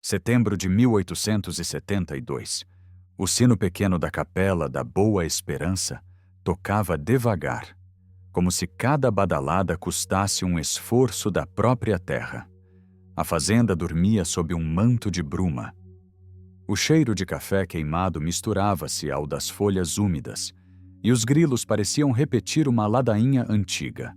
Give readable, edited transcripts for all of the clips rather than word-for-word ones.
Setembro de 1872. O sino pequeno da capela da Boa Esperança tocava devagar, como se cada badalada custasse um esforço da própria terra. A fazenda dormia sob um manto de bruma. O cheiro de café queimado misturava-se ao das folhas úmidas, e os grilos pareciam repetir uma ladainha antiga,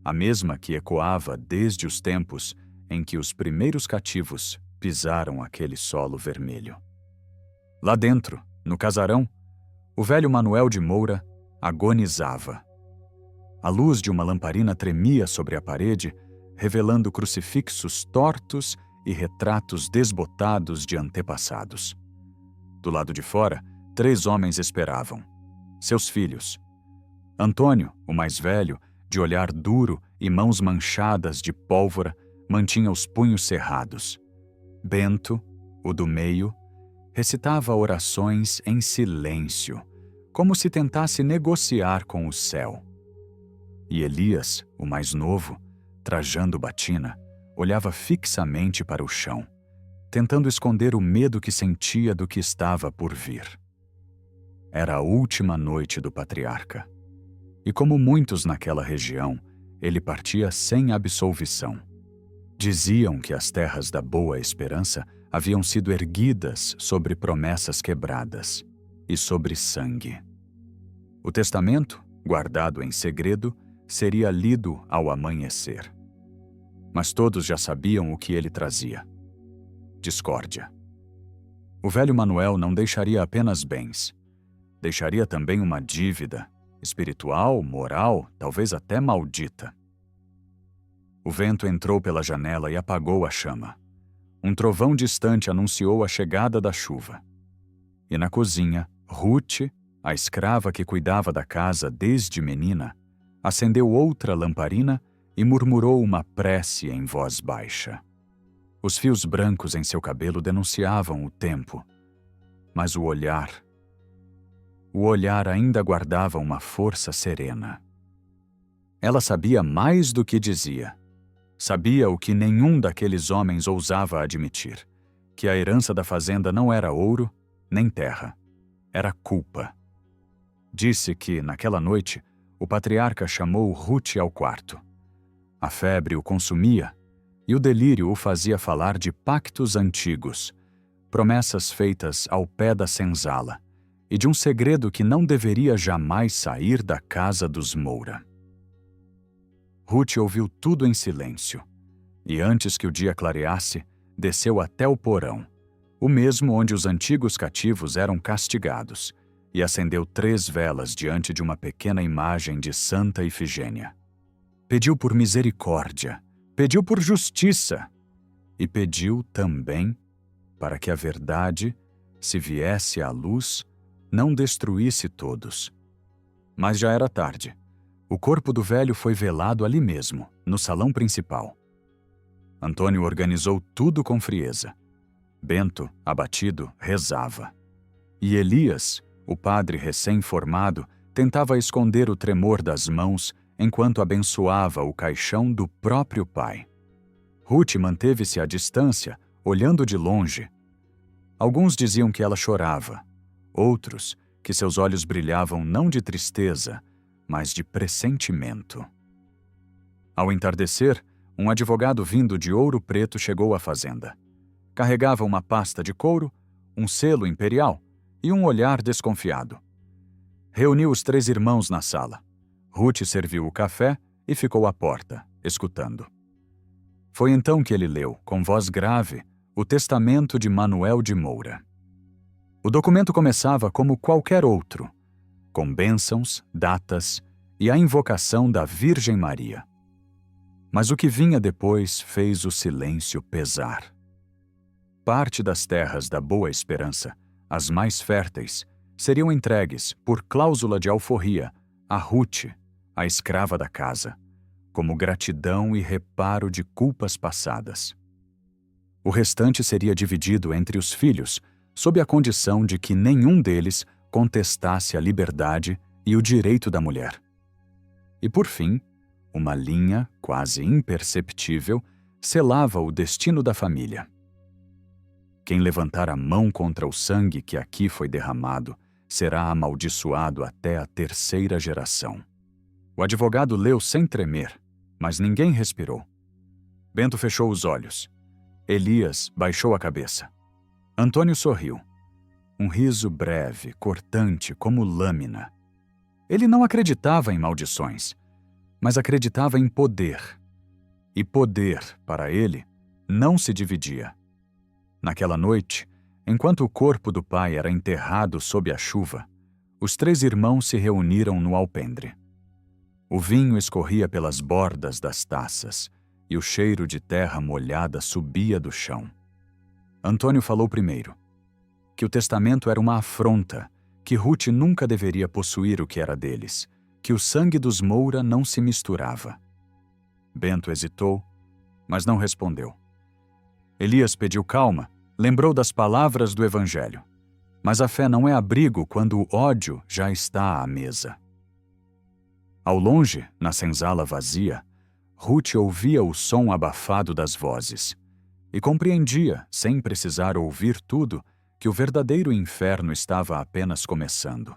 a mesma que ecoava desde os tempos em que os primeiros cativos pisaram aquele solo vermelho. Lá dentro, no casarão, o velho Manuel de Moura agonizava. A luz de uma lamparina tremia sobre a parede, revelando crucifixos tortos e retratos desbotados de antepassados. Do lado de fora, 3 homens esperavam. Seus filhos. Antônio, o mais velho, de olhar duro e mãos manchadas de pólvora, mantinha os punhos cerrados. Bento, o do meio, recitava orações em silêncio, como se tentasse negociar com o céu. E Elias, o mais novo, trajando batina, olhava fixamente para o chão, tentando esconder o medo que sentia do que estava por vir. Era a última noite do patriarca. E como muitos naquela região, ele partia sem absolvição. Diziam que as terras da Boa Esperança haviam sido erguidas sobre promessas quebradas e sobre sangue. O testamento, guardado em segredo, seria lido ao amanhecer. Mas todos já sabiam o que ele trazia: discórdia. O velho Manuel não deixaria apenas bens. Deixaria também uma dívida, espiritual, moral, talvez até maldita. O vento entrou pela janela e apagou a chama. Um trovão distante anunciou a chegada da chuva. E na cozinha, Ruth, a escrava que cuidava da casa desde menina, acendeu outra lamparina e murmurou uma prece em voz baixa. Os fios brancos em seu cabelo denunciavam o tempo, mas o olhar ainda guardava uma força serena. Ela sabia mais do que dizia. Sabia o que nenhum daqueles homens ousava admitir, que a herança da fazenda não era ouro nem terra, era culpa. Disse que, naquela noite, o patriarca chamou Ruth ao quarto. A febre o consumia e o delírio o fazia falar de pactos antigos, promessas feitas ao pé da senzala e de um segredo que não deveria jamais sair da casa dos Moura. Ruth ouviu tudo em silêncio e, antes que o dia clareasse, desceu até o porão, o mesmo onde os antigos cativos eram castigados, e acendeu 3 velas diante de uma pequena imagem de Santa Ifigênia. Pediu por misericórdia, pediu por justiça e pediu também para que a verdade, se viesse à luz, não destruísse todos. Mas já era tarde. O corpo do velho foi velado ali mesmo, no salão principal. Antônio organizou tudo com frieza. Bento, abatido, rezava. E Elias, o padre recém-formado, tentava esconder o tremor das mãos enquanto abençoava o caixão do próprio pai. Ruth manteve-se à distância, olhando de longe. Alguns diziam que ela chorava, outros que seus olhos brilhavam não de tristeza, mas de pressentimento. Ao entardecer, um advogado vindo de Ouro Preto chegou à fazenda. Carregava uma pasta de couro, um selo imperial e um olhar desconfiado. Reuniu os 3 irmãos na sala. Ruth serviu o café e ficou à porta, escutando. Foi então que ele leu, com voz grave, o testamento de Manuel de Moura. O documento começava como qualquer outro, com bênçãos, datas e a invocação da Virgem Maria. Mas o que vinha depois fez o silêncio pesar. Parte das terras da Boa Esperança, as mais férteis, seriam entregues, por cláusula de alforria, a Ruth, a escrava da casa, como gratidão e reparo de culpas passadas. O restante seria dividido entre os filhos, sob a condição de que nenhum deles contestasse a liberdade e o direito da mulher. E, por fim, uma linha, quase imperceptível, selava o destino da família. Quem levantar a mão contra o sangue que aqui foi derramado será amaldiçoado até a 3ª geração. O advogado leu sem tremer, mas ninguém respirou. Bento fechou os olhos. Elias baixou a cabeça. Antônio sorriu. Um riso breve, cortante, como lâmina. Ele não acreditava em maldições, mas acreditava em poder. E poder, para ele, não se dividia. Naquela noite, enquanto o corpo do pai era enterrado sob a chuva, os 3 irmãos se reuniram no alpendre. O vinho escorria pelas bordas das taças e o cheiro de terra molhada subia do chão. Antônio falou primeiro, que o testamento era uma afronta, que Ruth nunca deveria possuir o que era deles, que o sangue dos Moura não se misturava. Bento hesitou, mas não respondeu. Elias pediu calma, lembrou das palavras do Evangelho. Mas a fé não é abrigo quando o ódio já está à mesa. Ao longe, na senzala vazia, Ruth ouvia o som abafado das vozes e compreendia, sem precisar ouvir tudo, que o verdadeiro inferno estava apenas começando.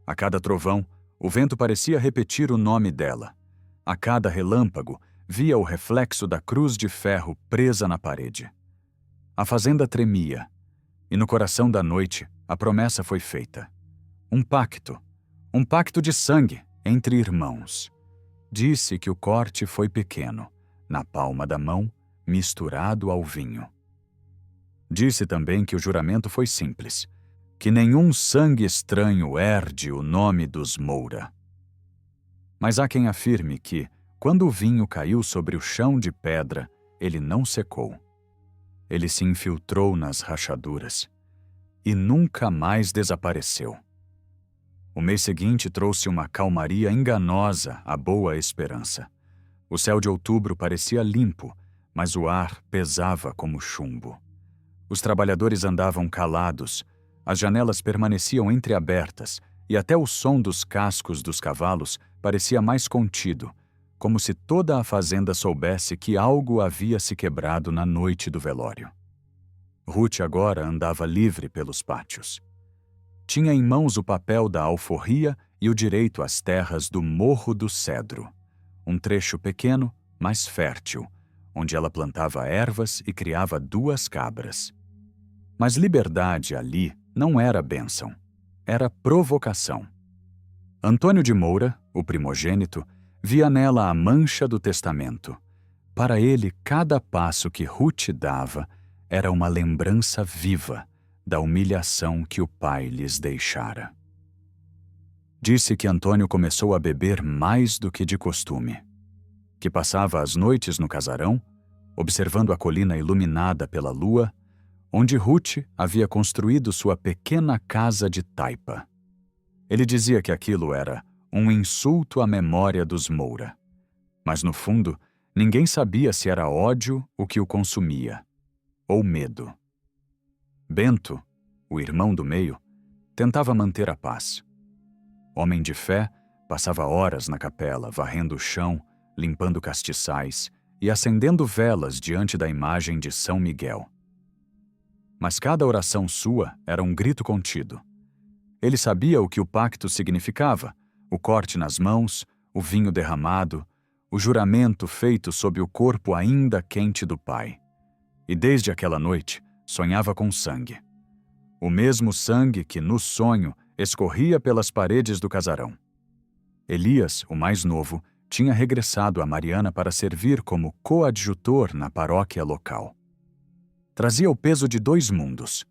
A cada trovão, o vento parecia repetir o nome dela. A cada relâmpago, via o reflexo da cruz de ferro presa na parede. A fazenda tremia, e no coração da noite a promessa foi feita. Um pacto de sangue entre irmãos. Disse que o corte foi pequeno, na palma da mão, misturado ao vinho. Disse também que o juramento foi simples, que nenhum sangue estranho herde o nome dos Moura. Mas há quem afirme que, quando o vinho caiu sobre o chão de pedra, ele não secou. Ele se infiltrou nas rachaduras e nunca mais desapareceu. O mês seguinte trouxe uma calmaria enganosa à boa esperança. O céu de outubro parecia limpo, mas o ar pesava como chumbo. Os trabalhadores andavam calados, as janelas permaneciam entreabertas e até o som dos cascos dos cavalos parecia mais contido, como se toda a fazenda soubesse que algo havia se quebrado na noite do velório. Ruth agora andava livre pelos pátios. Tinha em mãos o papel da alforria e o direito às terras do Morro do Cedro, um trecho pequeno, mas fértil, onde ela plantava ervas e criava 2 cabras. Mas liberdade ali não era bênção, era provocação. Antônio de Moura, o primogênito, via nela a mancha do testamento. Para ele, cada passo que Ruth dava era uma lembrança viva da humilhação que o pai lhes deixara. Disse que Antônio começou a beber mais do que de costume, que passava as noites no casarão, observando a colina iluminada pela lua, onde Ruth havia construído sua pequena casa de taipa. Ele dizia que aquilo era um insulto à memória dos Moura. Mas, no fundo, ninguém sabia se era ódio o que o consumia, ou medo. Bento, o irmão do meio, tentava manter a paz. Homem de fé, passava horas na capela, varrendo o chão, limpando castiçais e acendendo velas diante da imagem de São Miguel. Mas cada oração sua era um grito contido. Ele sabia o que o pacto significava, o corte nas mãos, o vinho derramado, o juramento feito sob o corpo ainda quente do pai. E desde aquela noite, sonhava com sangue. O mesmo sangue que, no sonho, escorria pelas paredes do casarão. Elias, o mais novo, tinha regressado a Mariana para servir como coadjutor na paróquia local. Trazia o peso de 2 mundos,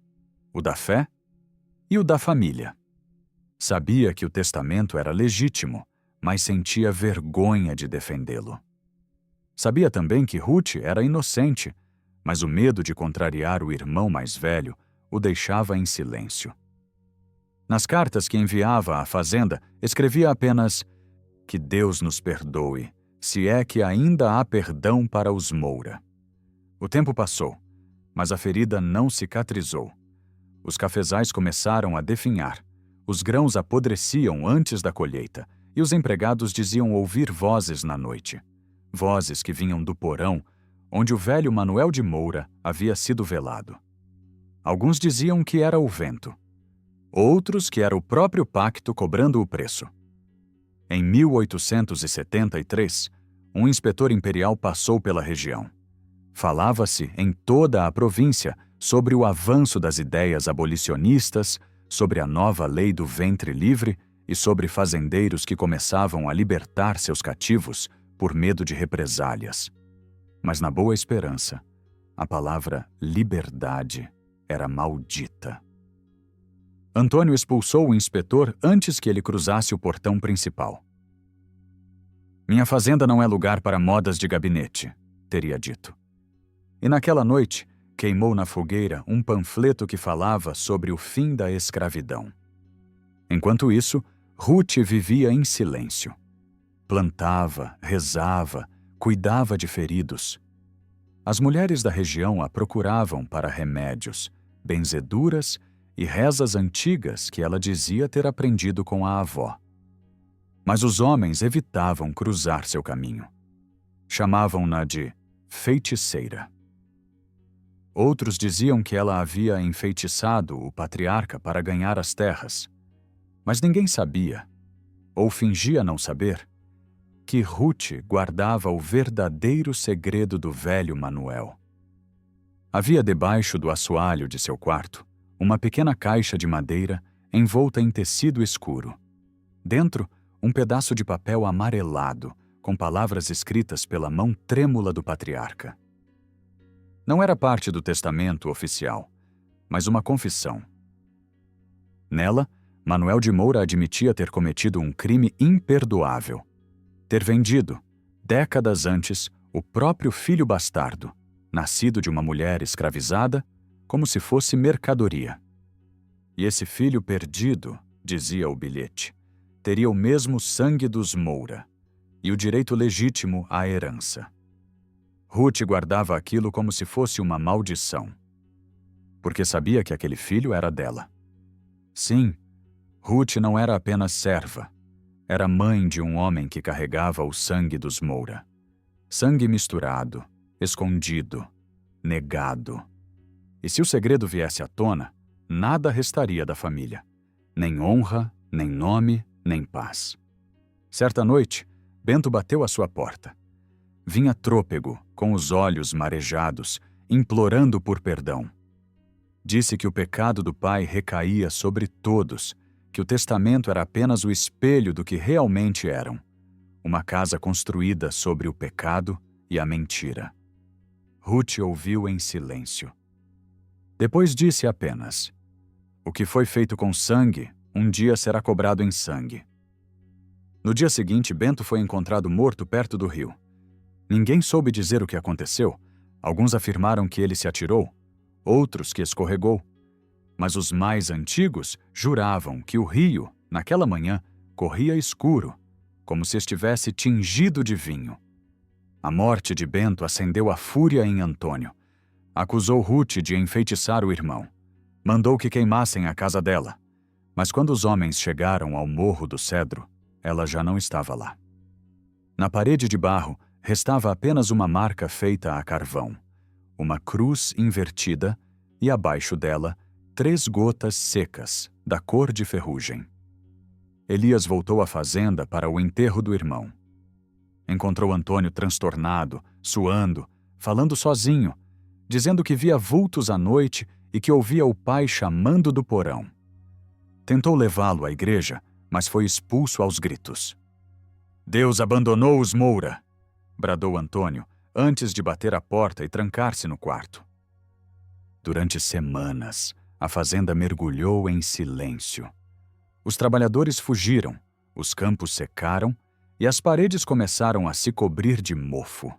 o da fé e o da família. Sabia que o testamento era legítimo, mas sentia vergonha de defendê-lo. Sabia também que Ruth era inocente, mas o medo de contrariar o irmão mais velho o deixava em silêncio. Nas cartas que enviava à fazenda, escrevia apenas: "Que Deus nos perdoe, se é que ainda há perdão para os Moura." O tempo passou, mas a ferida não cicatrizou. Os cafezais começaram a definhar, os grãos apodreciam antes da colheita, e os empregados diziam ouvir vozes na noite. Vozes que vinham do porão, onde o velho Manuel de Moura havia sido velado. Alguns diziam que era o vento. Outros que era o próprio pacto cobrando o preço. Em 1873, um inspetor imperial passou pela região. Falava-se em toda a província sobre o avanço das ideias abolicionistas, sobre a nova lei do ventre livre e sobre fazendeiros que começavam a libertar seus cativos por medo de represálias. Mas na Boa Esperança, a palavra liberdade era maldita. Antônio expulsou o inspetor antes que ele cruzasse o portão principal. "Minha fazenda não é lugar para modas de gabinete", teria dito. E naquela noite, queimou na fogueira um panfleto que falava sobre o fim da escravidão. Enquanto isso, Ruth vivia em silêncio. Plantava, rezava, cuidava de feridos. As mulheres da região a procuravam para remédios, benzeduras e rezas antigas que ela dizia ter aprendido com a avó. Mas os homens evitavam cruzar seu caminho. Chamavam-na de feiticeira. Outros diziam que ela havia enfeitiçado o patriarca para ganhar as terras. Mas ninguém sabia, ou fingia não saber, que Ruth guardava o verdadeiro segredo do velho Manuel. Havia debaixo do assoalho de seu quarto uma pequena caixa de madeira envolta em tecido escuro. Dentro, um pedaço de papel amarelado, com palavras escritas pela mão trêmula do patriarca. Não era parte do testamento oficial, mas uma confissão. Nela, Manuel de Moura admitia ter cometido um crime imperdoável: ter vendido, décadas antes, o próprio filho bastardo, nascido de uma mulher escravizada, como se fosse mercadoria. E esse filho perdido, dizia o bilhete, teria o mesmo sangue dos Moura e o direito legítimo à herança. Ruth guardava aquilo como se fosse uma maldição, porque sabia que aquele filho era dela. Sim, Ruth não era apenas serva, era mãe de um homem que carregava o sangue dos Moura. Sangue misturado, escondido, negado. E se o segredo viesse à tona, nada restaria da família. Nem honra, nem nome, nem paz. Certa noite, Bento bateu à sua porta. Vinha trôpego, com os olhos marejados, implorando por perdão. Disse que o pecado do pai recaía sobre todos, que o testamento era apenas o espelho do que realmente eram, uma casa construída sobre o pecado e a mentira. Ruth ouviu em silêncio. Depois disse apenas: "O que foi feito com sangue, um dia será cobrado em sangue." No dia seguinte, Bento foi encontrado morto perto do rio. Ninguém soube dizer o que aconteceu. Alguns afirmaram que ele se atirou, outros que escorregou. Mas os mais antigos juravam que o rio, naquela manhã, corria escuro, como se estivesse tingido de vinho. A morte de Bento acendeu a fúria em Antônio. Acusou Ruth de enfeitiçar o irmão. Mandou que queimassem a casa dela. Mas quando os homens chegaram ao Morro do Cedro, ela já não estava lá. Na parede de barro, restava apenas uma marca feita a carvão, uma cruz invertida e, abaixo dela, 3 gotas secas, da cor de ferrugem. Elias voltou à fazenda para o enterro do irmão. Encontrou Antônio transtornado, suando, falando sozinho, dizendo que via vultos à noite e que ouvia o pai chamando do porão. Tentou levá-lo à igreja, mas foi expulso aos gritos. "Deus abandonou os Moura!" bradou Antônio, antes de bater a porta e trancar-se no quarto. Durante semanas, a fazenda mergulhou em silêncio. Os trabalhadores fugiram, os campos secaram e as paredes começaram a se cobrir de mofo.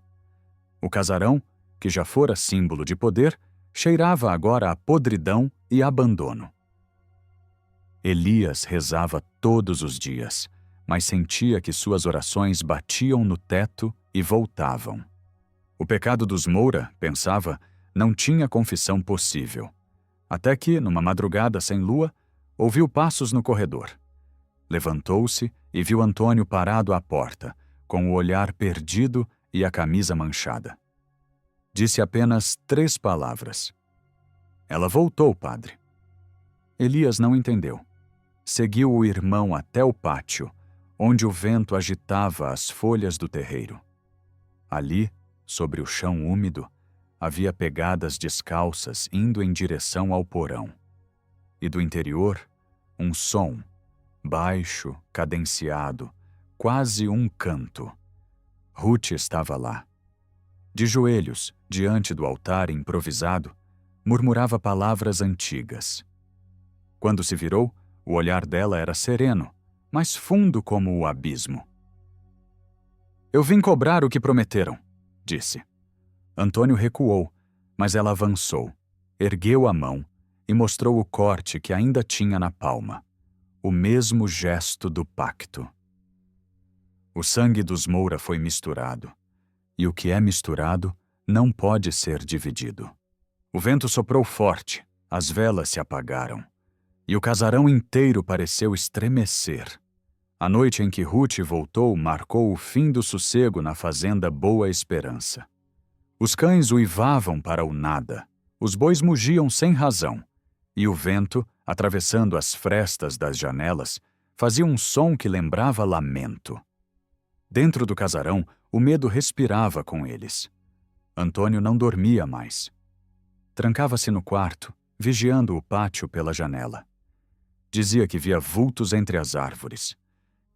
O casarão, que já fora símbolo de poder, cheirava agora a podridão e abandono. Elias rezava todos os dias, mas sentia que suas orações batiam no teto e voltavam. O pecado dos Moura, pensava, não tinha confissão possível. Até que, numa madrugada sem lua, ouviu passos no corredor. Levantou-se e viu Antônio parado à porta, com o olhar perdido e a camisa manchada. Disse apenas 3 palavras: Ela voltou, padre. Elias não entendeu. Seguiu o irmão até o pátio, onde o vento agitava as folhas do terreiro. Ali, sobre o chão úmido, havia pegadas descalças indo em direção ao porão. E do interior, um som, baixo, cadenciado, quase um canto. Ruth estava lá. De joelhos, diante do altar improvisado, murmurava palavras antigas. Quando se virou, o olhar dela era sereno, mas fundo como o abismo. Eu vim cobrar o que prometeram, disse. Antônio recuou, mas ela avançou, ergueu a mão e mostrou o corte que ainda tinha na palma. O mesmo gesto do pacto. O sangue dos Moura foi misturado, e o que é misturado não pode ser dividido. O vento soprou forte, as velas se apagaram, e o casarão inteiro pareceu estremecer. A noite em que Ruth voltou marcou o fim do sossego na fazenda Boa Esperança. Os cães uivavam para o nada, os bois mugiam sem razão, e o vento, atravessando as frestas das janelas, fazia um som que lembrava lamento. Dentro do casarão, o medo respirava com eles. Antônio não dormia mais. Trancava-se no quarto, vigiando o pátio pela janela. Dizia que via vultos entre as árvores,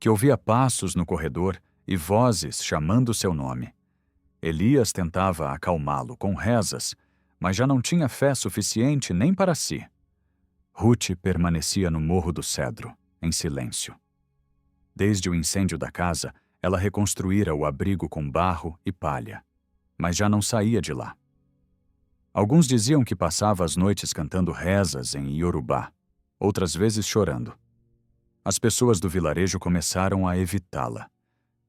que ouvia passos no corredor e vozes chamando seu nome. Elias tentava acalmá-lo com rezas, mas já não tinha fé suficiente nem para si. Ruth permanecia no Morro do Cedro, em silêncio. Desde o incêndio da casa, ela reconstruíra o abrigo com barro e palha, mas já não saía de lá. Alguns diziam que passava as noites cantando rezas em Iorubá, outras vezes chorando. As pessoas do vilarejo começaram a evitá-la,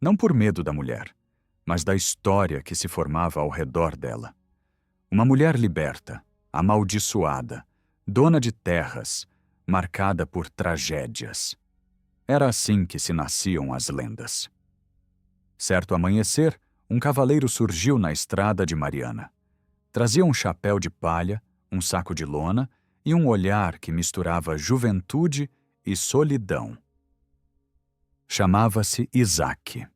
não por medo da mulher, mas da história que se formava ao redor dela. Uma mulher liberta, amaldiçoada, dona de terras, marcada por tragédias. Era assim que se nasciam as lendas. Certo amanhecer, um cavaleiro surgiu na estrada de Mariana. Trazia um chapéu de palha, um saco de lona e um olhar que misturava juventude e solidão. Chamava-se Isaque.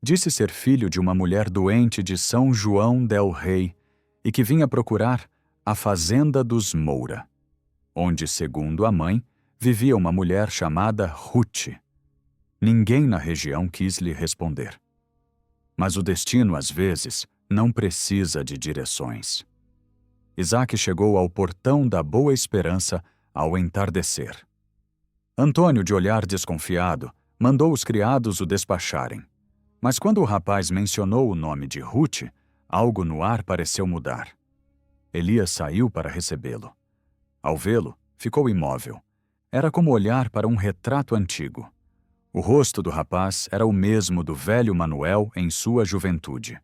Disse ser filho de uma mulher doente de São João del Rei e que vinha procurar a fazenda dos Moura, onde, segundo a mãe, vivia uma mulher chamada Ruth. Ninguém na região quis lhe responder. Mas o destino, às vezes, não precisa de direções. Isaque chegou ao portão da Boa Esperança ao entardecer. Antônio, de olhar desconfiado, mandou os criados o despacharem. Mas quando o rapaz mencionou o nome de Ruth, algo no ar pareceu mudar. Elias saiu para recebê-lo. Ao vê-lo, ficou imóvel. Era como olhar para um retrato antigo. O rosto do rapaz era o mesmo do velho Manuel em sua juventude.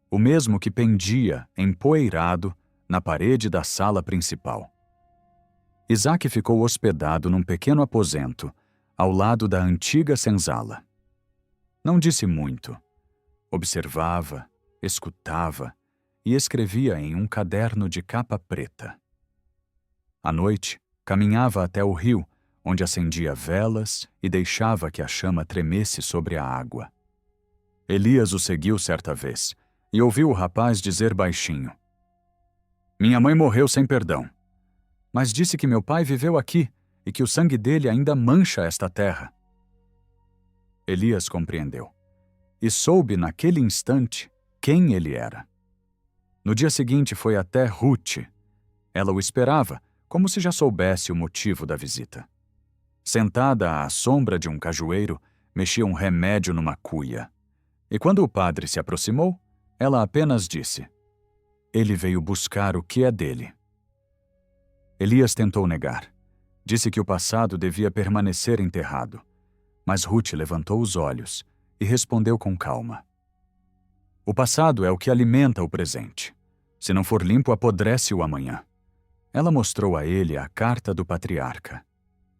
O mesmo que pendia, empoeirado, na parede da sala principal. Isaque ficou hospedado num pequeno aposento, ao lado da antiga senzala. Não disse muito. Observava, escutava e escrevia em um caderno de capa preta. À noite, caminhava até o rio, onde acendia velas e deixava que a chama tremesse sobre a água. Elias o seguiu certa vez e ouviu o rapaz dizer baixinho: "Minha mãe morreu sem perdão, mas disse que meu pai viveu aqui e que o sangue dele ainda mancha esta terra." Elias compreendeu e soube naquele instante quem ele era. No dia seguinte foi até Ruth. Ela o esperava, como se já soubesse o motivo da visita. Sentada à sombra de um cajueiro, mexia um remédio numa cuia. E quando o padre se aproximou, ela apenas disse: "Ele veio buscar o que é dele." Elias tentou negar. Disse que o passado devia permanecer enterrado. Mas Ruth levantou os olhos e respondeu com calma: "O passado é o que alimenta o presente. Se não for limpo, apodrece o amanhã." Ela mostrou a ele a carta do patriarca,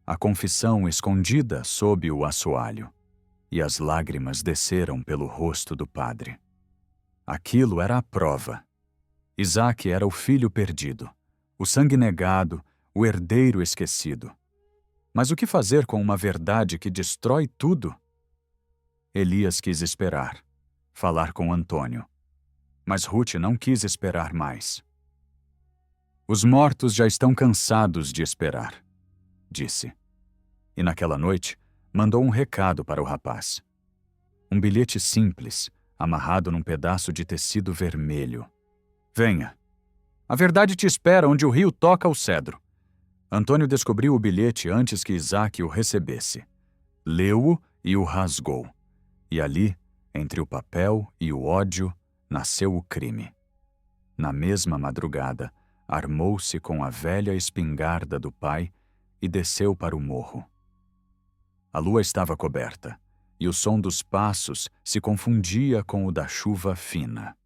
a confissão escondida sob o assoalho, e as lágrimas desceram pelo rosto do padre. Aquilo era a prova. Isaque era o filho perdido, o sangue negado, o herdeiro esquecido. Mas o que fazer com uma verdade que destrói tudo? Elias quis esperar, falar com Antônio. Mas Ruth não quis esperar mais. Os mortos já estão cansados de esperar, disse. E naquela noite, mandou um recado para o rapaz. Um bilhete simples, amarrado num pedaço de tecido vermelho. Venha. A verdade te espera onde o rio toca o cedro. Antônio descobriu o bilhete antes que Isaque o recebesse. Leu-o e o rasgou. E ali, entre o papel e o ódio, nasceu o crime. Na mesma madrugada, armou-se com a velha espingarda do pai e desceu para o morro. A lua estava coberta, e o som dos passos se confundia com o da chuva fina.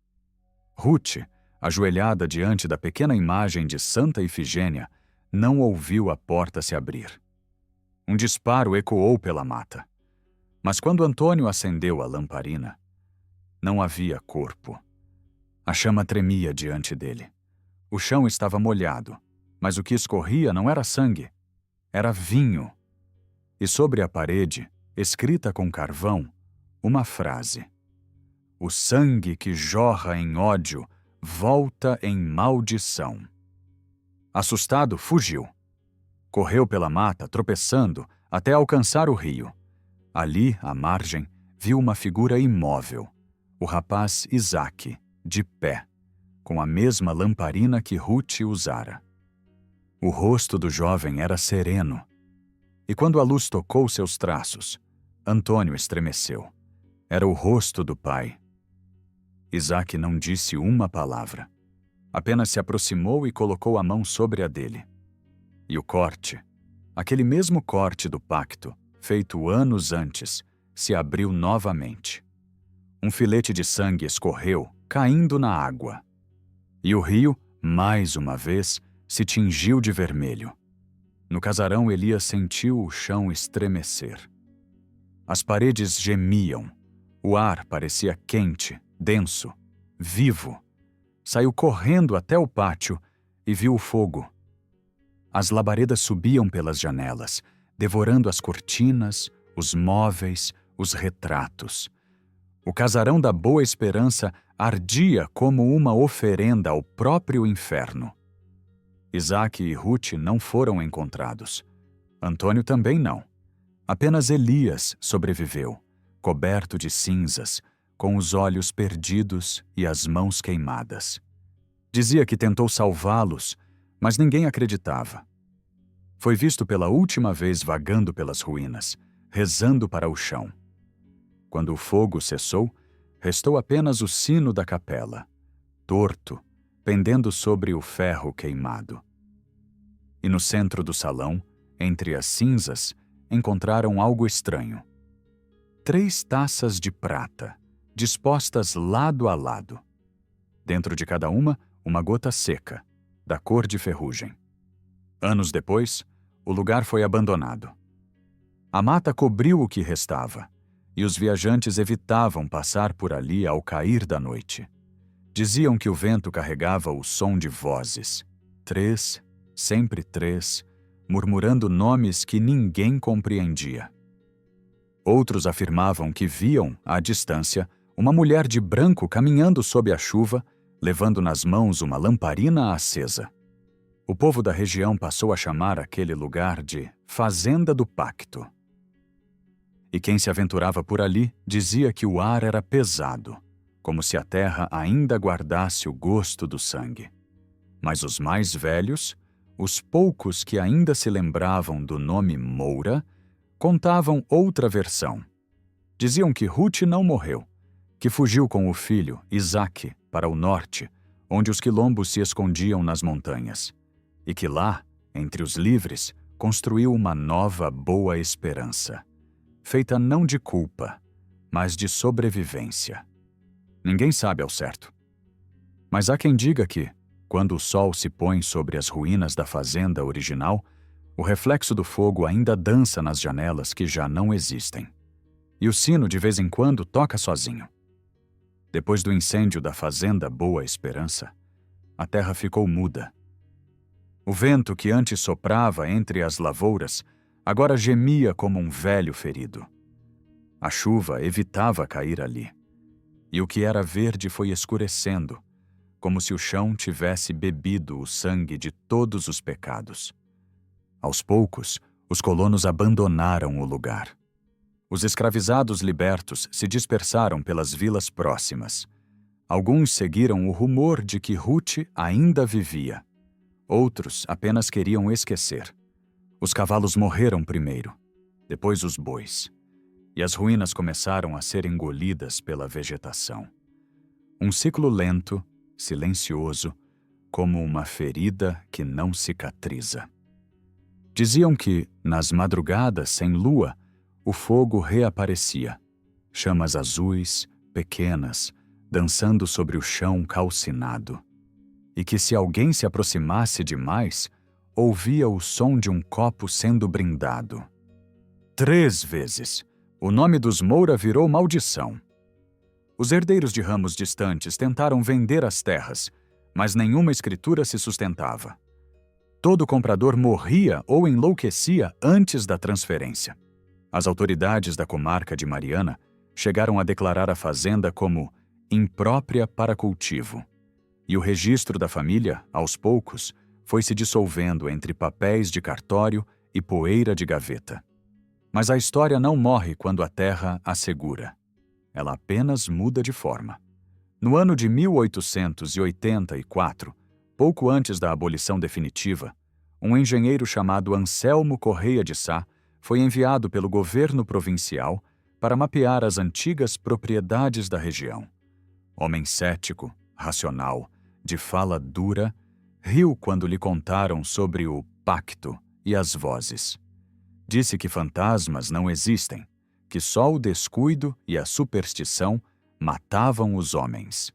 Ruth, ajoelhada diante da pequena imagem de Santa Ifigênia, não ouviu a porta se abrir. Um disparo ecoou pela mata. Mas quando Antônio acendeu a lamparina, não havia corpo. A chama tremia diante dele. O chão estava molhado, mas o que escorria não era sangue, era vinho. E sobre a parede, escrita com carvão, uma frase: o sangue que jorra em ódio volta em maldição. Assustado, fugiu. Correu pela mata, tropeçando, até alcançar o rio. Ali, à margem, viu uma figura imóvel, o rapaz Isaque, de pé, com a mesma lamparina que Ruth usara. O rosto do jovem era sereno, e quando a luz tocou seus traços, Antônio estremeceu. Era o rosto do pai. Isaque não disse uma palavra. Apenas se aproximou e colocou a mão sobre a dele. E o corte, aquele mesmo corte do pacto, feito anos antes, se abriu novamente. Um filete de sangue escorreu, caindo na água. E o rio, mais uma vez, se tingiu de vermelho. No casarão, Elias sentiu o chão estremecer. As paredes gemiam. O ar parecia quente, denso, vivo. Saiu correndo até o pátio e viu o fogo. As labaredas subiam pelas janelas, devorando as cortinas, os móveis, os retratos. O casarão da Boa Esperança ardia como uma oferenda ao próprio inferno. Isaque e Ruth não foram encontrados. Antônio também não. Apenas Elias sobreviveu, coberto de cinzas, com os olhos perdidos e as mãos queimadas. Dizia que tentou salvá-los, mas ninguém acreditava. Foi visto pela última vez vagando pelas ruínas, rezando para o chão. Quando o fogo cessou, restou apenas o sino da capela, torto, pendendo sobre o ferro queimado. E no centro do salão, entre as cinzas, encontraram algo estranho. 3 taças de prata, dispostas lado a lado. Dentro de cada uma gota seca, da cor de ferrugem. Anos depois, o lugar foi abandonado. A mata cobriu o que restava, e os viajantes evitavam passar por ali ao cair da noite. Diziam que o vento carregava o som de vozes. 3, sempre 3, murmurando nomes que ninguém compreendia. Outros afirmavam que viam, à distância, uma mulher de branco caminhando sob a chuva, levando nas mãos uma lamparina acesa. O povo da região passou a chamar aquele lugar de Fazenda do Pacto. E quem se aventurava por ali dizia que o ar era pesado, como se a terra ainda guardasse o gosto do sangue. Mas os mais velhos, os poucos que ainda se lembravam do nome Moura, contavam outra versão. Diziam que Ruth não morreu, que fugiu com o filho, Isaque, para o norte, onde os quilombos se escondiam nas montanhas, e que lá, entre os livres, construiu uma nova Boa Esperança, feita não de culpa, mas de sobrevivência. Ninguém sabe ao certo. Mas há quem diga que, quando o sol se põe sobre as ruínas da fazenda original, o reflexo do fogo ainda dança nas janelas que já não existem. E o sino de vez em quando toca sozinho. Depois do incêndio da fazenda Boa Esperança, a terra ficou muda. O vento que antes soprava entre as lavouras agora gemia como um velho ferido. A chuva evitava cair ali, e o que era verde foi escurecendo, como se o chão tivesse bebido o sangue de todos os pecados. Aos poucos, os colonos abandonaram o lugar. Os escravizados libertos se dispersaram pelas vilas próximas. Alguns seguiram o rumor de que Ruth ainda vivia. Outros apenas queriam esquecer. Os cavalos morreram primeiro, depois os bois, e as ruínas começaram a ser engolidas pela vegetação. Um ciclo lento, silencioso, como uma ferida que não cicatriza. Diziam que, nas madrugadas sem lua, o fogo reaparecia, chamas azuis, pequenas, dançando sobre o chão calcinado, e que se alguém se aproximasse demais, ouvia o som de um copo sendo brindado. 3 vezes, o nome dos Moura virou maldição. Os herdeiros de ramos distantes tentaram vender as terras, mas nenhuma escritura se sustentava. Todo comprador morria ou enlouquecia antes da transferência. As autoridades da comarca de Mariana chegaram a declarar a fazenda como imprópria para cultivo, e o registro da família, aos poucos, foi se dissolvendo entre papéis de cartório e poeira de gaveta. Mas a história não morre quando a terra a segura. Ela apenas muda de forma. No ano de 1884, pouco antes da abolição definitiva, um engenheiro chamado Anselmo Correia de Sá foi enviado pelo governo provincial para mapear as antigas propriedades da região. Homem cético, racional, de fala dura, riu quando lhe contaram sobre o pacto e as vozes. Disse que fantasmas não existem, que só o descuido e a superstição matavam os homens.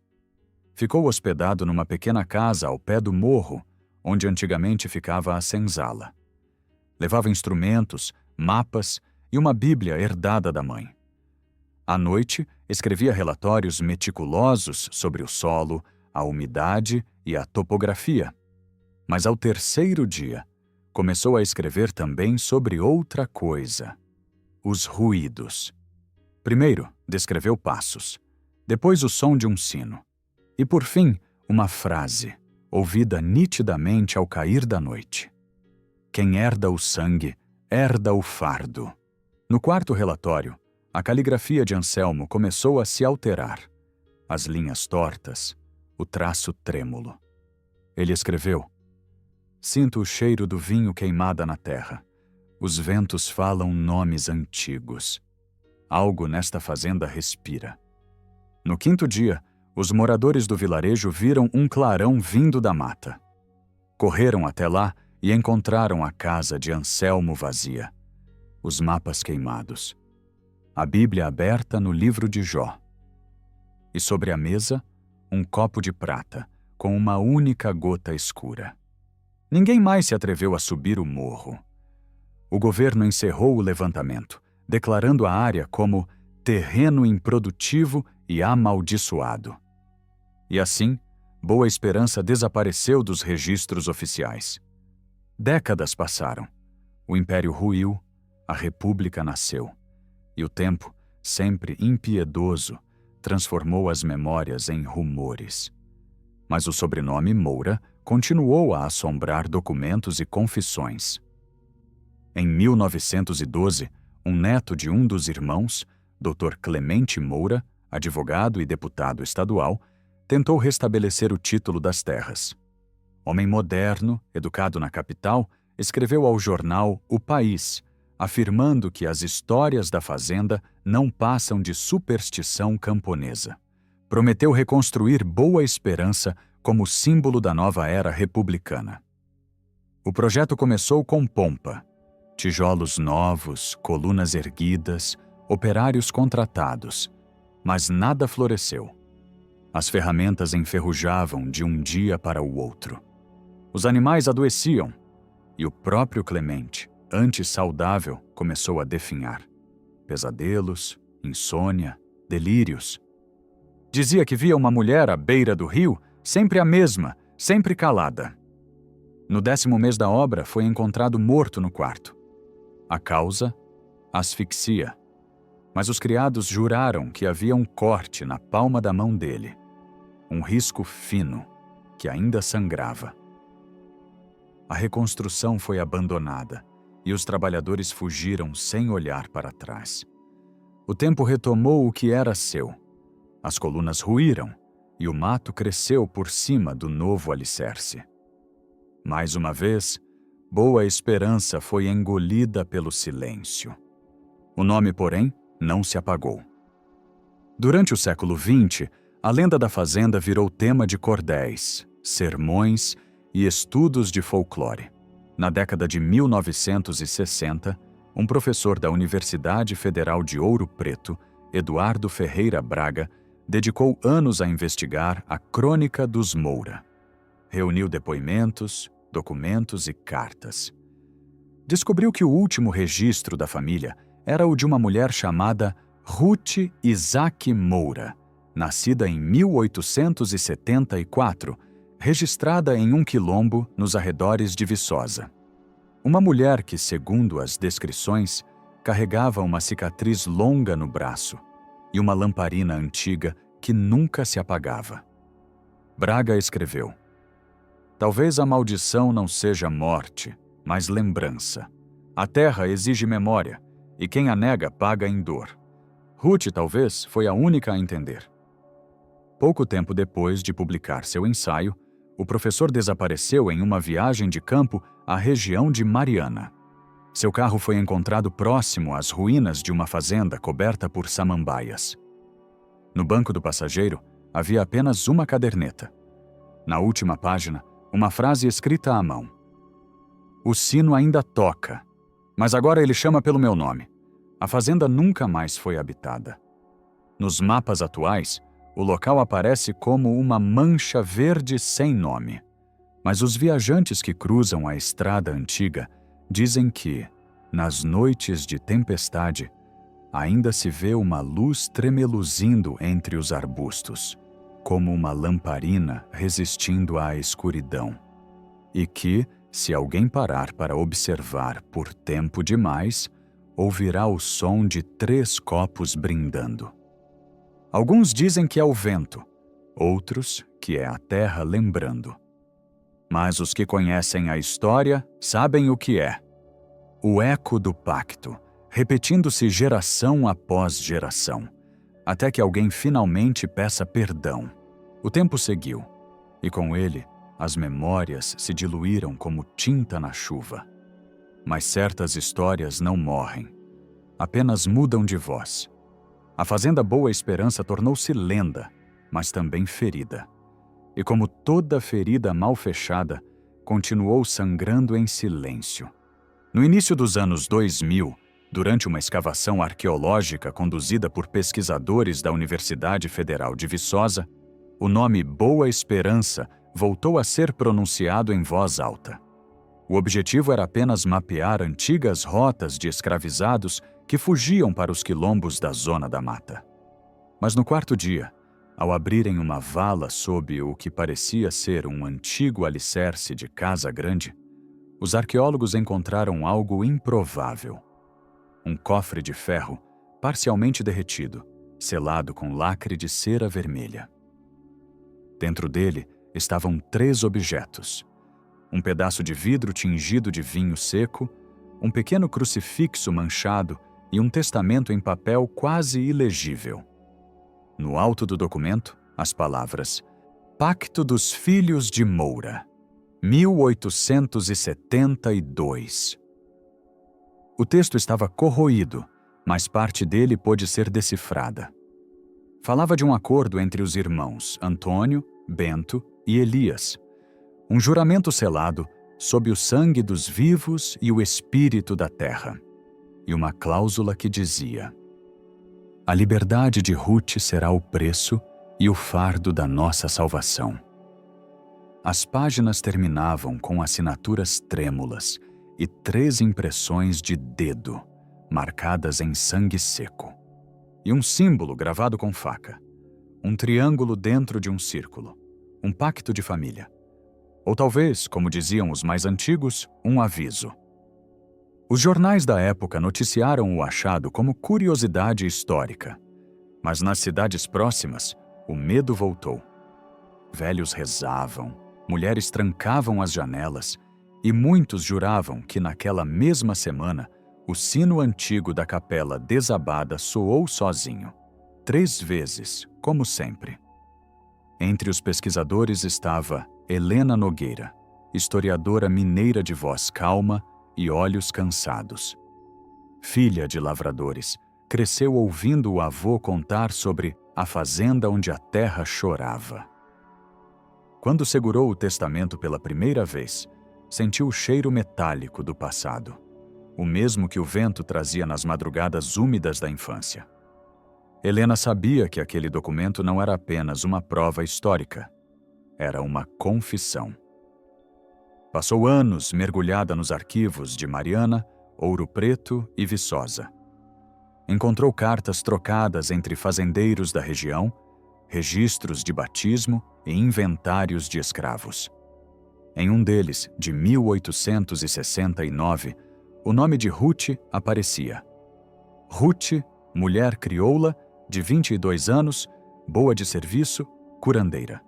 Ficou hospedado numa pequena casa ao pé do morro, onde antigamente ficava a senzala. Levava instrumentos, mapas e uma Bíblia herdada da mãe. À noite, escrevia relatórios meticulosos sobre o solo, a umidade e a topografia. Mas ao 3º dia, começou a escrever também sobre outra coisa: os ruídos. Primeiro, descreveu passos, depois o som de um sino, e por fim, uma frase, ouvida nitidamente ao cair da noite. Quem herda o sangue, herda o fardo. No 4º relatório, a caligrafia de Anselmo começou a se alterar. As linhas tortas, o traço trêmulo. Ele escreveu: sinto o cheiro do vinho queimada na terra. Os ventos falam nomes antigos. Algo nesta fazenda respira. No 5º dia, os moradores do vilarejo viram um clarão vindo da mata. Correram até lá e encontraram a casa de Anselmo vazia, os mapas queimados, a Bíblia aberta no livro de Jó. E sobre a mesa, um copo de prata com uma única gota escura. Ninguém mais se atreveu a subir o morro. O governo encerrou o levantamento, declarando a área como terreno improdutivo e amaldiçoado. E assim, Boa Esperança desapareceu dos registros oficiais. Décadas passaram. O império ruiu, a república nasceu. E o tempo, sempre impiedoso, transformou as memórias em rumores. Mas o sobrenome Moura continuou a assombrar documentos e confissões. Em 1912, um neto de um dos irmãos, Dr. Clemente Moura, advogado e deputado estadual, tentou restabelecer o título das terras. Homem moderno, educado na capital, escreveu ao jornal O País, afirmando que as histórias da fazenda não passam de superstição camponesa. Prometeu reconstruir Boa Esperança como símbolo da nova era republicana. O projeto começou com pompa. Tijolos novos, colunas erguidas, operários contratados. Mas nada floresceu. As ferramentas enferrujavam de um dia para o outro. Os animais adoeciam, e o próprio Clemente, antes saudável, começou a definhar. Pesadelos, insônia, delírios. Dizia que via uma mulher à beira do rio, sempre a mesma, sempre calada. No 10º mês da obra, foi encontrado morto no quarto. A causa? Asfixia. Mas os criados juraram que havia um corte na palma da mão dele. Um risco fino, que ainda sangrava. A reconstrução foi abandonada e os trabalhadores fugiram sem olhar para trás. O tempo retomou o que era seu. As colunas ruíram e o mato cresceu por cima do novo alicerce. Mais uma vez, Boa Esperança foi engolida pelo silêncio. O nome, porém, não se apagou. Durante o século XX, a lenda da fazenda virou tema de cordéis, sermões e estudos de folclore. Na década de 1960, um professor da Universidade Federal de Ouro Preto, Eduardo Ferreira Braga, dedicou anos a investigar a Crônica dos Moura. Reuniu depoimentos, documentos e cartas. Descobriu que o último registro da família era o de uma mulher chamada Ruth Isaac Moura, nascida em 1874, registrada em um quilombo nos arredores de Viçosa. Uma mulher que, segundo as descrições, carregava uma cicatriz longa no braço e uma lamparina antiga que nunca se apagava. Braga escreveu: talvez a maldição não seja morte, mas lembrança. A terra exige memória, e quem a nega paga em dor. Ruth, talvez, foi a única a entender. Pouco tempo depois de publicar seu ensaio, o professor desapareceu em uma viagem de campo à região de Mariana. Seu carro foi encontrado próximo às ruínas de uma fazenda coberta por samambaias. No banco do passageiro, havia apenas uma caderneta. Na última página, uma frase escrita à mão. O sino ainda toca, mas agora ele chama pelo meu nome. A fazenda nunca mais foi habitada. Nos mapas atuais, o local aparece como uma mancha verde sem nome. Mas os viajantes que cruzam a estrada antiga dizem que, nas noites de tempestade, ainda se vê uma luz tremeluzindo entre os arbustos, como uma lamparina resistindo à escuridão. E que, se alguém parar para observar por tempo demais, ouvirá o som de 3 copos brindando. Alguns dizem que é o vento, outros que é a terra lembrando. Mas os que conhecem a história sabem o que é. O eco do pacto, repetindo-se geração após geração, até que alguém finalmente peça perdão. O tempo seguiu, e com ele, as memórias se diluíram como tinta na chuva. Mas certas histórias não morrem, apenas mudam de voz. A Fazenda Boa Esperança tornou-se lenda, mas também ferida. E como toda ferida mal fechada, continuou sangrando em silêncio. No início dos anos 2000, durante uma escavação arqueológica conduzida por pesquisadores da Universidade Federal de Viçosa, o nome Boa Esperança voltou a ser pronunciado em voz alta. O objetivo era apenas mapear antigas rotas de escravizados que fugiam para os quilombos da Zona da Mata. Mas no 4º dia, ao abrirem uma vala sob o que parecia ser um antigo alicerce de casa grande, os arqueólogos encontraram algo improvável. Um cofre de ferro, parcialmente derretido, selado com lacre de cera vermelha. Dentro dele estavam 3 objetos: um pedaço de vidro tingido de vinho seco, um pequeno crucifixo manchado e um testamento em papel quase ilegível. No alto do documento, as palavras Pacto dos Filhos de Moura, 1872. O texto estava corroído, mas parte dele pôde ser decifrada. Falava de um acordo entre os irmãos Antônio, Bento e Elias, um juramento selado sob o sangue dos vivos e o espírito da terra, e uma cláusula que dizia: a liberdade de Ruth será o preço e o fardo da nossa salvação. As páginas terminavam com assinaturas trêmulas e 3 impressões de dedo, marcadas em sangue seco, e um símbolo gravado com faca, um triângulo dentro de um círculo, um pacto de família. Ou talvez, como diziam os mais antigos, um aviso. Os jornais da época noticiaram o achado como curiosidade histórica. Mas nas cidades próximas, o medo voltou. Velhos rezavam, mulheres trancavam as janelas e muitos juravam que naquela mesma semana o sino antigo da capela desabada soou sozinho, 3 vezes, como sempre. Entre os pesquisadores estava Helena Nogueira, historiadora mineira de voz calma e olhos cansados. Filha de lavradores, cresceu ouvindo o avô contar sobre a fazenda onde a terra chorava. Quando segurou o testamento pela primeira vez, sentiu o cheiro metálico do passado, o mesmo que o vento trazia nas madrugadas úmidas da infância. Helena sabia que aquele documento não era apenas uma prova histórica, era uma confissão. Passou anos mergulhada nos arquivos de Mariana, Ouro Preto e Viçosa. Encontrou cartas trocadas entre fazendeiros da região, registros de batismo e inventários de escravos. Em um deles, de 1869, o nome de Ruth aparecia. Ruth, mulher crioula, de 22 anos, boa de serviço, curandeira.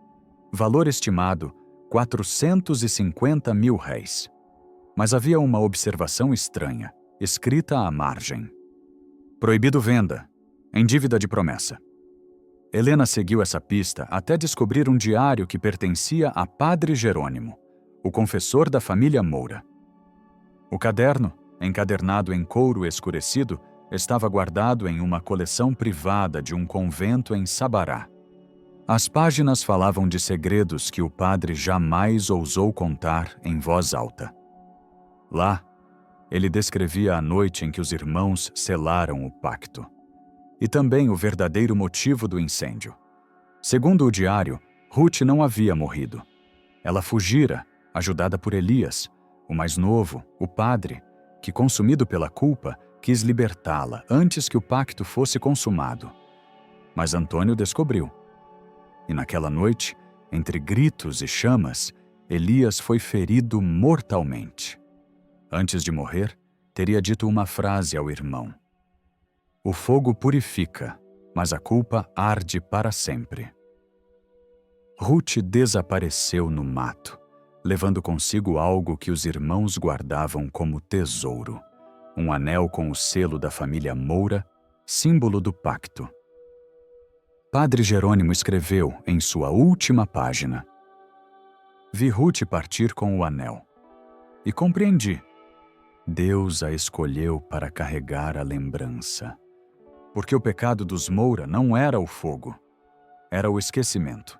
Valor estimado, 450 mil réis. Mas havia uma observação estranha, escrita à margem. Proibido venda, em dívida de promessa. Helena seguiu essa pista até descobrir um diário que pertencia a Padre Jerônimo, o confessor da família Moura. O caderno, encadernado em couro escurecido, estava guardado em uma coleção privada de um convento em Sabará. As páginas falavam de segredos que o padre jamais ousou contar em voz alta. Lá, ele descrevia a noite em que os irmãos selaram o pacto. E também o verdadeiro motivo do incêndio. Segundo o diário, Ruth não havia morrido. Ela fugira, ajudada por Elias, o mais novo, o padre, que, consumido pela culpa, quis libertá-la antes que o pacto fosse consumado. Mas Antônio descobriu. E naquela noite, entre gritos e chamas, Elias foi ferido mortalmente. Antes de morrer, teria dito uma frase ao irmão: "O fogo purifica, mas a culpa arde para sempre." Ruth desapareceu no mato, levando consigo algo que os irmãos guardavam como tesouro, um anel com o selo da família Moura, símbolo do pacto. Padre Jerônimo escreveu em sua última página: "Vi Ruth partir com o anel, e compreendi. Deus a escolheu para carregar a lembrança. Porque o pecado dos Moura não era o fogo, era o esquecimento."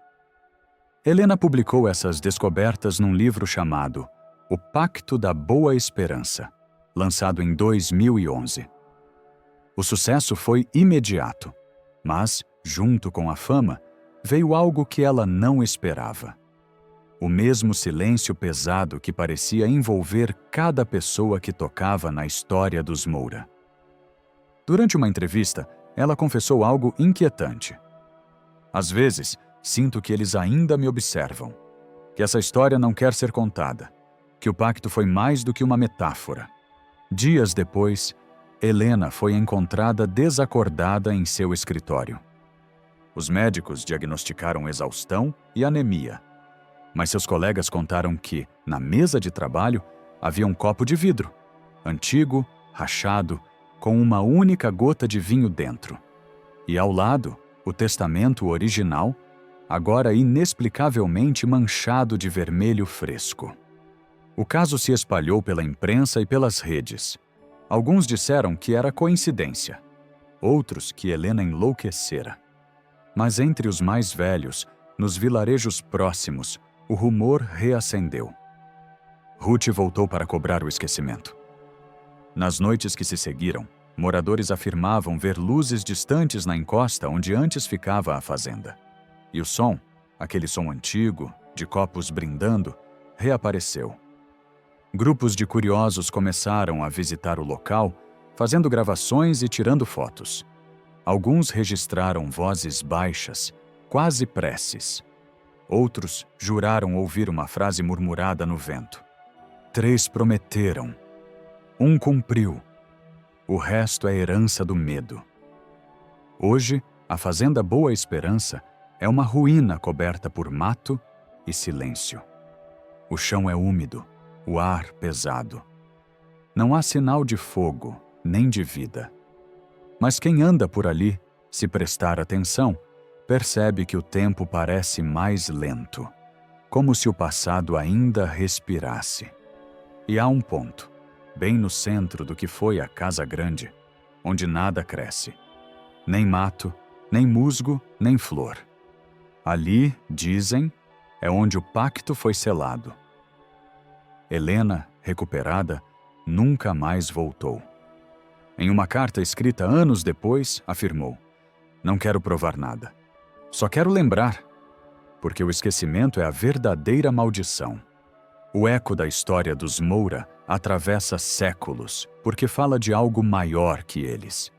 Helena publicou essas descobertas num livro chamado O Pacto da Boa Esperança, lançado em 2011. O sucesso foi imediato, mas, junto com a fama, veio algo que ela não esperava. O mesmo silêncio pesado que parecia envolver cada pessoa que tocava na história dos Moura. Durante uma entrevista, ela confessou algo inquietante. "Às vezes, sinto que eles ainda me observam, que essa história não quer ser contada, que o pacto foi mais do que uma metáfora." Dias depois, Helena foi encontrada desacordada em seu escritório. Os médicos diagnosticaram exaustão e anemia, mas seus colegas contaram que, na mesa de trabalho, havia um copo de vidro, antigo, rachado, com uma única gota de vinho dentro. E ao lado, o testamento original, agora inexplicavelmente manchado de vermelho fresco. O caso se espalhou pela imprensa e pelas redes. Alguns disseram que era coincidência, outros que Helena enlouquecera. Mas entre os mais velhos, nos vilarejos próximos, o rumor reacendeu. Ruth voltou para cobrar o esquecimento. Nas noites que se seguiram, moradores afirmavam ver luzes distantes na encosta onde antes ficava a fazenda. E o som, aquele som antigo, de copos brindando, reapareceu. Grupos de curiosos começaram a visitar o local, fazendo gravações e tirando fotos. Alguns registraram vozes baixas, quase preces. Outros juraram ouvir uma frase murmurada no vento. 3 prometeram. 1 cumpriu. O resto é herança do medo. Hoje, a Fazenda Boa Esperança é uma ruína coberta por mato e silêncio. O chão é úmido, o ar pesado. Não há sinal de fogo, nem de vida. Mas quem anda por ali, se prestar atenção, percebe que o tempo parece mais lento, como se o passado ainda respirasse. E há um ponto, bem no centro do que foi a Casa Grande, onde nada cresce. Nem mato, nem musgo, nem flor. Ali, dizem, é onde o pacto foi selado. Helena, recuperada, nunca mais voltou. Em uma carta escrita anos depois, afirmou: "Não quero provar nada. Só quero lembrar, porque o esquecimento é a verdadeira maldição." O eco da história dos Moura atravessa séculos, porque fala de algo maior que eles.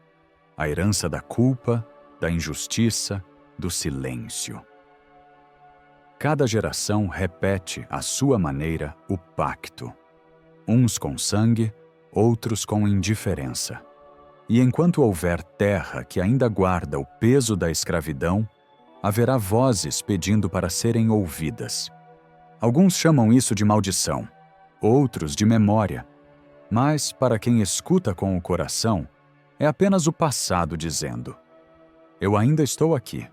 A herança da culpa, da injustiça, do silêncio. Cada geração repete, à sua maneira, o pacto. Uns com sangue, outros com indiferença. E enquanto houver terra que ainda guarda o peso da escravidão, haverá vozes pedindo para serem ouvidas. Alguns chamam isso de maldição, outros de memória. Mas, para quem escuta com o coração, é apenas o passado dizendo: "Eu ainda estou aqui."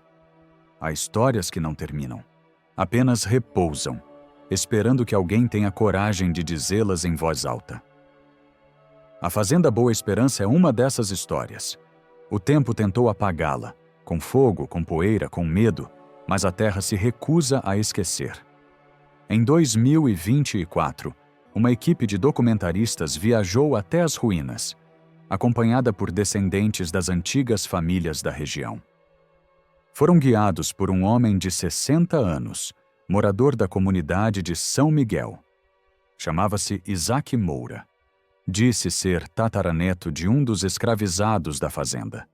Há histórias que não terminam, apenas repousam, esperando que alguém tenha coragem de dizê-las em voz alta. A Fazenda Boa Esperança é uma dessas histórias. O tempo tentou apagá-la, com fogo, com poeira, com medo, mas a terra se recusa a esquecer. Em 2024, uma equipe de documentaristas viajou até as ruínas, acompanhada por descendentes das antigas famílias da região. Foram guiados por um homem de 60 anos, morador da comunidade de São Miguel. Chamava-se Isaac Moura. Disse ser tataraneto de um dos escravizados da fazenda,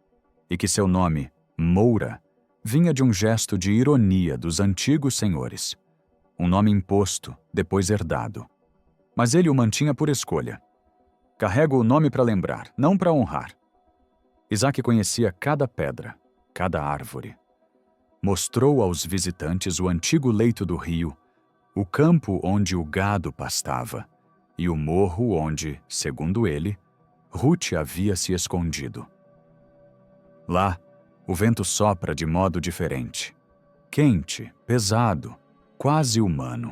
e que seu nome, Moura, vinha de um gesto de ironia dos antigos senhores. Um nome imposto, depois herdado. Mas ele o mantinha por escolha. Carrego o nome para lembrar, não para honrar. Isaac conhecia cada pedra, cada árvore. Mostrou aos visitantes o antigo leito do rio, o campo onde o gado pastava e o morro onde, segundo ele, Ruth havia se escondido. Lá, o vento sopra de modo diferente. Quente, pesado, quase humano.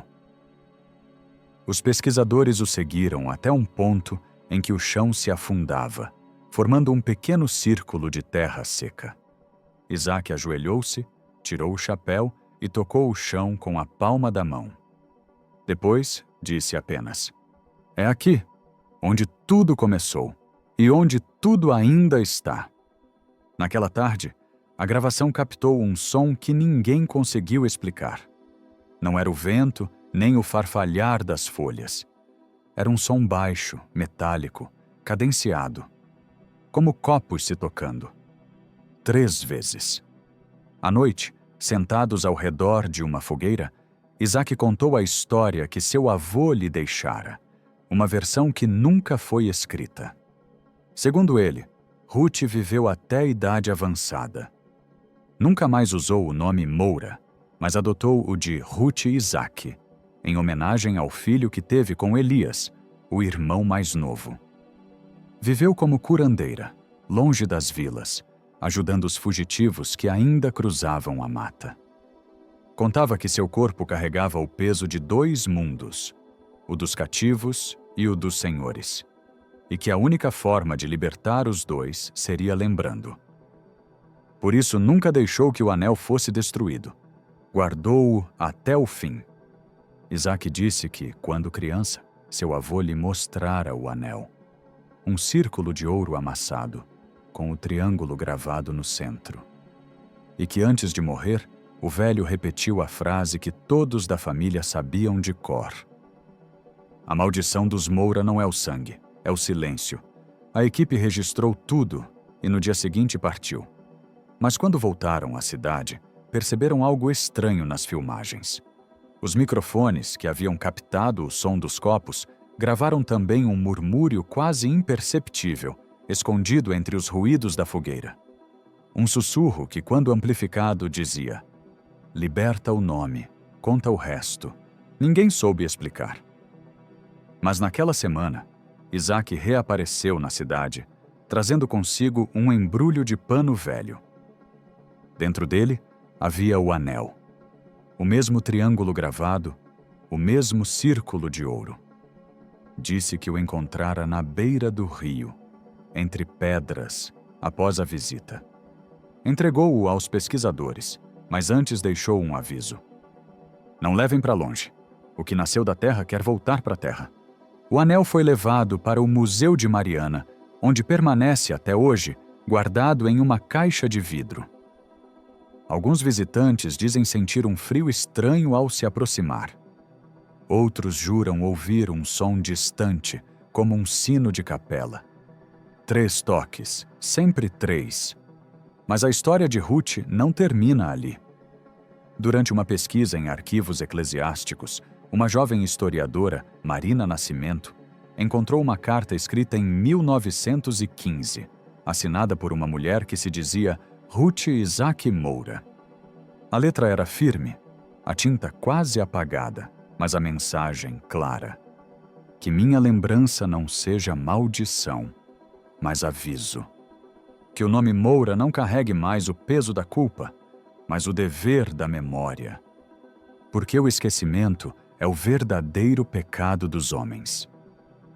Os pesquisadores o seguiram até um ponto em que o chão se afundava, formando um pequeno círculo de terra seca. Isaac ajoelhou-se, tirou o chapéu e tocou o chão com a palma da mão. Depois, disse apenas: "É aqui, onde tudo começou e onde tudo ainda está." Naquela tarde, a gravação captou um som que ninguém conseguiu explicar. Não era o vento, nem o farfalhar das folhas. Era um som baixo, metálico, cadenciado, como copos se tocando. 3 vezes. À noite, sentados ao redor de uma fogueira, Isaac contou a história que seu avô lhe deixara, uma versão que nunca foi escrita. Segundo ele, Ruth viveu até a idade avançada. Nunca mais usou o nome Moura, mas adotou o de Ruth Isaac, em homenagem ao filho que teve com Elias, o irmão mais novo. Viveu como curandeira, longe das vilas, ajudando os fugitivos que ainda cruzavam a mata. Contava que seu corpo carregava o peso de 2 mundos, o dos cativos e o dos senhores, e que a única forma de libertar os 2 seria lembrando. Por isso nunca deixou que o anel fosse destruído. Guardou-o até o fim. Isaac disse que, quando criança, seu avô lhe mostrara o anel. Um círculo de ouro amassado, com o triângulo gravado no centro. E que antes de morrer, o velho repetiu a frase que todos da família sabiam de cor. A maldição dos Moura não é o sangue, é o silêncio. A equipe registrou tudo e no dia seguinte partiu. Mas quando voltaram à cidade, perceberam algo estranho nas filmagens. Os microfones que haviam captado o som dos copos gravaram também um murmúrio quase imperceptível, escondido entre os ruídos da fogueira. Um sussurro que, quando amplificado, dizia: "Liberta o nome, conta o resto." Ninguém soube explicar. Mas naquela semana, Isaac reapareceu na cidade, trazendo consigo um embrulho de pano velho. Dentro dele havia o anel, o mesmo triângulo gravado, o mesmo círculo de ouro. Disse que o encontrara na beira do rio, entre pedras, após a visita. Entregou-o aos pesquisadores, mas antes deixou um aviso: "Não levem para longe. O que nasceu da terra quer voltar para a terra." O anel foi levado para o Museu de Mariana, onde permanece até hoje, guardado em uma caixa de vidro. Alguns visitantes dizem sentir um frio estranho ao se aproximar. Outros juram ouvir um som distante, como um sino de capela. 3 toques, sempre 3. Mas a história de Ruth não termina ali. Durante uma pesquisa em arquivos eclesiásticos, uma jovem historiadora, Marina Nascimento, encontrou uma carta escrita em 1915, assinada por uma mulher que se dizia Ruth Isaac Moura. A letra era firme, a tinta quase apagada, mas a mensagem clara: que minha lembrança não seja maldição, mas aviso. Que o nome Moura não carregue mais o peso da culpa, mas o dever da memória. Porque o esquecimento é o verdadeiro pecado dos homens.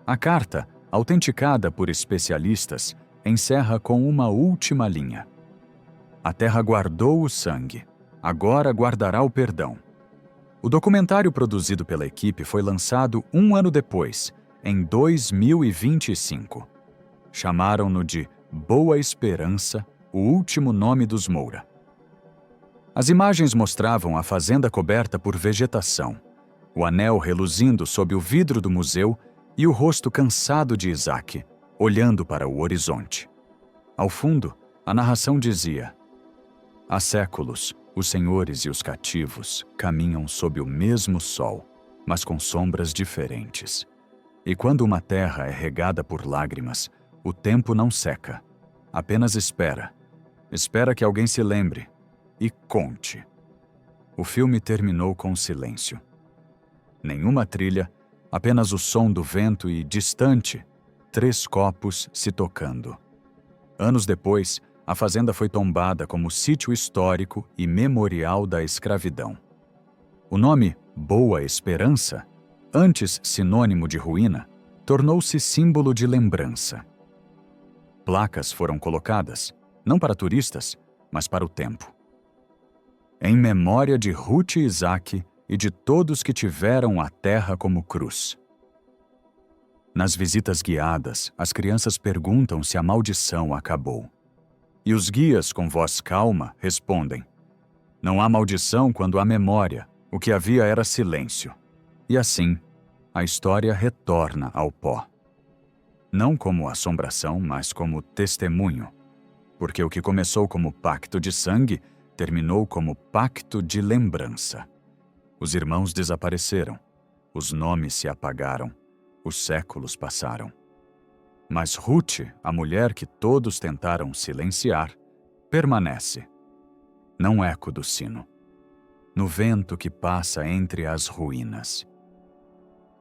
A carta, autenticada por especialistas, encerra com uma última linha: a terra guardou o sangue, agora guardará o perdão. O documentário produzido pela equipe foi lançado 1 ano depois, em 2025. Chamaram-no de Boa Esperança, o último nome dos Moura. As imagens mostravam a fazenda coberta por vegetação, o anel reluzindo sob o vidro do museu e o rosto cansado de Isaac, olhando para o horizonte. Ao fundo, a narração dizia: há séculos, os senhores e os cativos caminham sob o mesmo sol, mas com sombras diferentes. E quando uma terra é regada por lágrimas, o tempo não seca, apenas espera. Espera que alguém se lembre e conte. O filme terminou com silêncio. Nenhuma trilha, apenas o som do vento e, distante, 3 copos se tocando. Anos depois, a fazenda foi tombada como sítio histórico e memorial da escravidão. O nome Boa Esperança, antes sinônimo de ruína, tornou-se símbolo de lembrança. Placas foram colocadas, não para turistas, mas para o tempo. Em memória de Ruth e Isaac e de todos que tiveram a terra como cruz. Nas visitas guiadas, as crianças perguntam se a maldição acabou. E os guias, com voz calma, respondem: não há maldição quando há memória, o que havia era silêncio. E assim, a história retorna ao pó. Não como assombração, mas como testemunho. Porque o que começou como pacto de sangue, terminou como pacto de lembrança. Os irmãos desapareceram, os nomes se apagaram, os séculos passaram. Mas Ruth, a mulher que todos tentaram silenciar, permanece. Não eco do sino, no vento que passa entre as ruínas.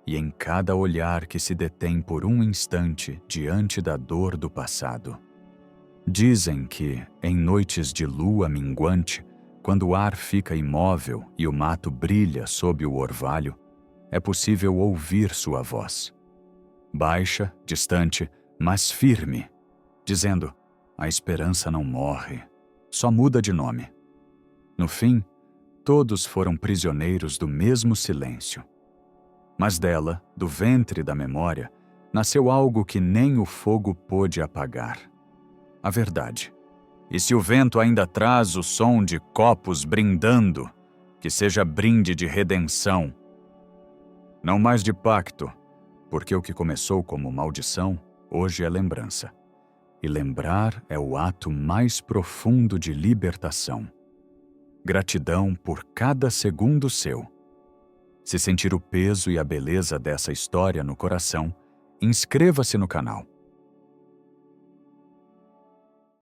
E em cada olhar que se detém por um instante diante da dor do passado. Dizem que, em noites de lua minguante, quando o ar fica imóvel e o mato brilha sob o orvalho, é possível ouvir sua voz. Baixa, distante, mas firme, dizendo: a esperança não morre, só muda de nome. No fim, todos foram prisioneiros do mesmo silêncio. Mas dela, do ventre da memória, nasceu algo que nem o fogo pôde apagar. A verdade. E se o vento ainda traz o som de copos brindando, que seja brinde de redenção. Não mais de pacto, porque o que começou como maldição, hoje é lembrança. E lembrar é o ato mais profundo de libertação. Gratidão por cada segundo seu. Se sentir o peso e a beleza dessa história no coração, inscreva-se no canal.